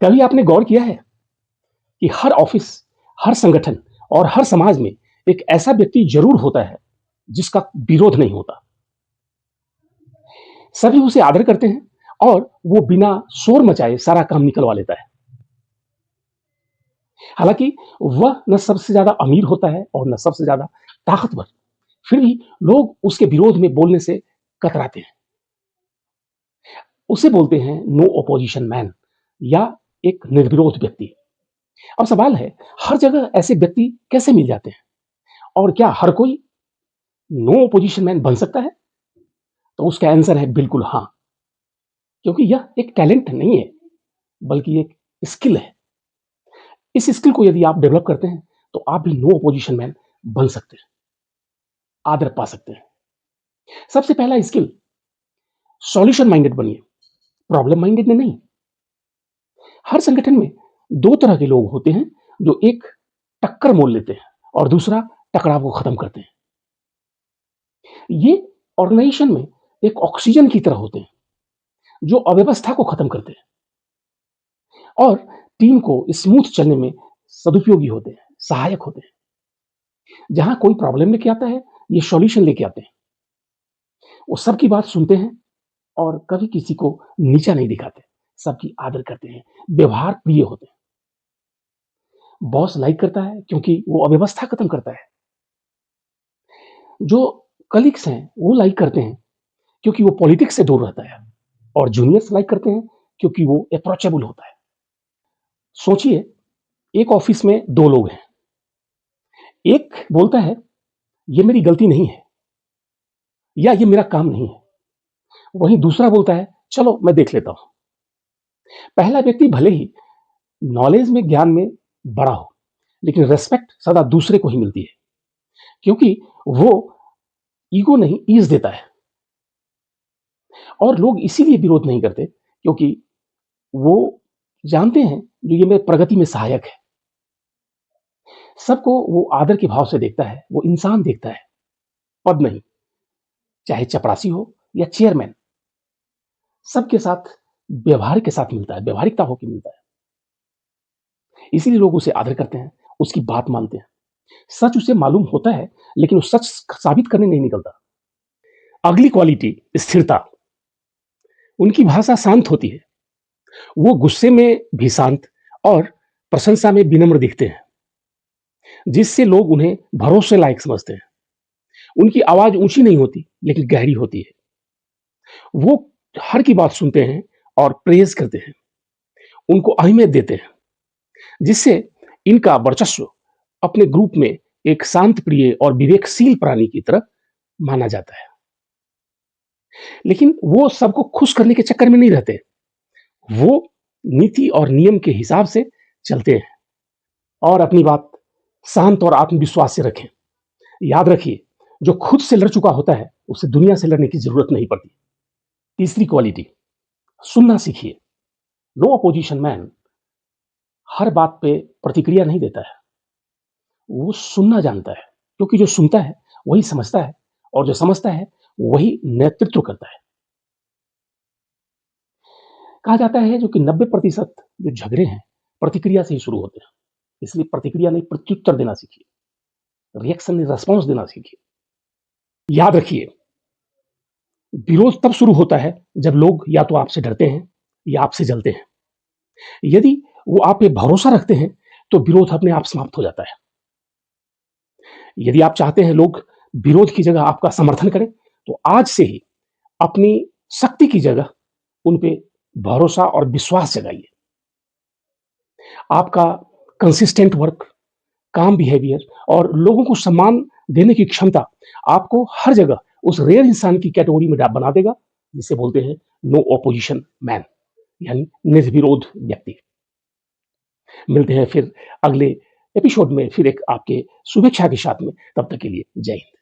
कभी आपने गौर किया है कि हर ऑफिस, हर संगठन और हर समाज में एक ऐसा व्यक्ति जरूर होता है जिसका विरोध नहीं होता। सभी उसे आदर करते हैं और वो बिना शोर मचाए सारा काम निकलवा लेता है। हालांकि वह न सबसे ज्यादा अमीर होता है और न सबसे ज्यादा ताकतवर, फिर भी लोग उसके विरोध में बोलने से कतराते हैं। उसे बोलते हैं नो ऑपोजिशन मैन या एक निर्विरोध व्यक्ति। अब सवाल है, हर जगह ऐसे व्यक्ति कैसे मिल जाते हैं और क्या हर कोई नो ऑपोजिशन मैन बन सकता है? तो उसका आंसर है बिल्कुल हाँ, क्योंकि यह एक टैलेंट नहीं है बल्कि एक स्किल है। इस स्किल को यदि आप डेवलप करते हैं तो आप भी नो ऑपोजिशन मैन बन सकते हैं, आदर पा सकते हैं। सबसे पहला स्किल, सॉल्यूशन माइंडेड बनिए, प्रॉब्लम माइंडेड में नहीं। हर संगठन में दो तरह के लोग होते हैं, जो एक टक्कर मोल लेते हैं और दूसरा टकराव को खत्म करते हैं। ये ऑर्गेनाइजेशन में एक ऑक्सीजन की तरह होते हैं, जो अव्यवस्था को खत्म करते हैं और टीम को स्मूथ चलने में सदुपयोगी होते हैं, सहायक होते हैं। जहां कोई प्रॉब्लम लेके आता है, ये सॉल्यूशन लेके आते हैं। वो सबकी बात सुनते हैं और कभी किसी को नीचा नहीं दिखाते, सबकी आदर करते हैं, व्यवहार प्रिय होते हैं। बॉस लाइक करता है क्योंकि वो अव्यवस्था खत्म करता है। जो कलीग्स हैं वो लाइक करते हैं क्योंकि वो पॉलिटिक्स से दूर रहता है, और जूनियर्स लाइक करते हैं क्योंकि वो अप्रोचेबल होता है। सोचिए, एक ऑफिस में दो लोग हैं। एक बोलता है ये मेरी गलती नहीं है या ये मेरा काम नहीं है, वहीं दूसरा बोलता है चलो मैं देख लेता हूं। पहला व्यक्ति भले ही नॉलेज में, ज्ञान में बड़ा हो, लेकिन रेस्पेक्ट सदा दूसरे को ही मिलती है, क्योंकि वो ईगो नहीं, ईज देता है। और लोग इसीलिए विरोध नहीं करते क्योंकि वो जानते हैं जो ये मेरे प्रगति में सहायक है। सबको वो आदर के भाव से देखता है, वो इंसान देखता है, पद नहीं। चाहे चपरासी हो या चेयरमैन, सबके साथ व्यवहार के साथ मिलता है, व्यवहारिकता होकर मिलता है। इसीलिए लोग उसे आदर करते हैं, उसकी बात मानते हैं। सच उसे मालूम होता है, लेकिन वो सच साबित करने नहीं निकलता। अगली क्वालिटी, स्थिरता। उनकी भाषा शांत होती है, वो गुस्से में भी शांत और प्रशंसा में विनम्र दिखते हैं, जिससे लोग उन्हें भरोसे लायक समझते हैं। उनकी आवाज ऊंची नहीं होती, लेकिन गहरी होती है। वो हर की बात सुनते हैं और प्रेज करते हैं, उनको अहमियत देते हैं, जिससे इनका वर्चस्व अपने ग्रुप में एक शांत प्रिय और विवेकशील प्राणी की तरह माना जाता है। लेकिन वो सबको खुश करने के चक्कर में नहीं रहते, वो नीति और नियम के हिसाब से चलते हैं और अपनी बात शांत और आत्मविश्वास से रखें। याद रखिए, जो खुद से लड़ चुका होता है उसे दुनिया से लड़ने की जरूरत नहीं पड़ती। तीसरी क्वालिटी, सुनना सीखिए। नो अपोजिशन मैन हर बात पे प्रतिक्रिया नहीं देता है, वो सुनना जानता है, क्योंकि जो सुनता है वही समझता है और जो समझता है वही नेतृत्व करता है। कहा जाता है जो कि 90% जो झगड़े हैं प्रतिक्रिया से ही शुरू होते हैं। इसलिए प्रतिक्रिया नहीं, प्रत्युत्तर देना सीखिए, रिएक्शन नहीं, रेस्पॉन्स देना सीखिए। याद रखिए, विरोध तब शुरू होता है जब लोग या तो आपसे डरते हैं या आपसे जलते हैं। यदि वो आप पे भरोसा रखते हैं तो विरोध अपने आप समाप्त हो जाता है। यदि आप चाहते हैं लोग विरोध की जगह आपका समर्थन करें, तो आज से ही अपनी शक्ति की जगह उन पे भरोसा और विश्वास जगाइए। आपका कंसिस्टेंट वर्क, काम बिहेवियर और लोगों को सम्मान देने की क्षमता आपको हर जगह उस रेयर इंसान की कैटेगरी में बना देगा, जिसे बोलते हैं नो ऑपोजिशन मैन, यानी निर्विरोध व्यक्ति। मिलते हैं फिर अगले एपिसोड में, फिर एक आपके शुभेच्छा के साथ में। तब तक के लिए जय हिंद।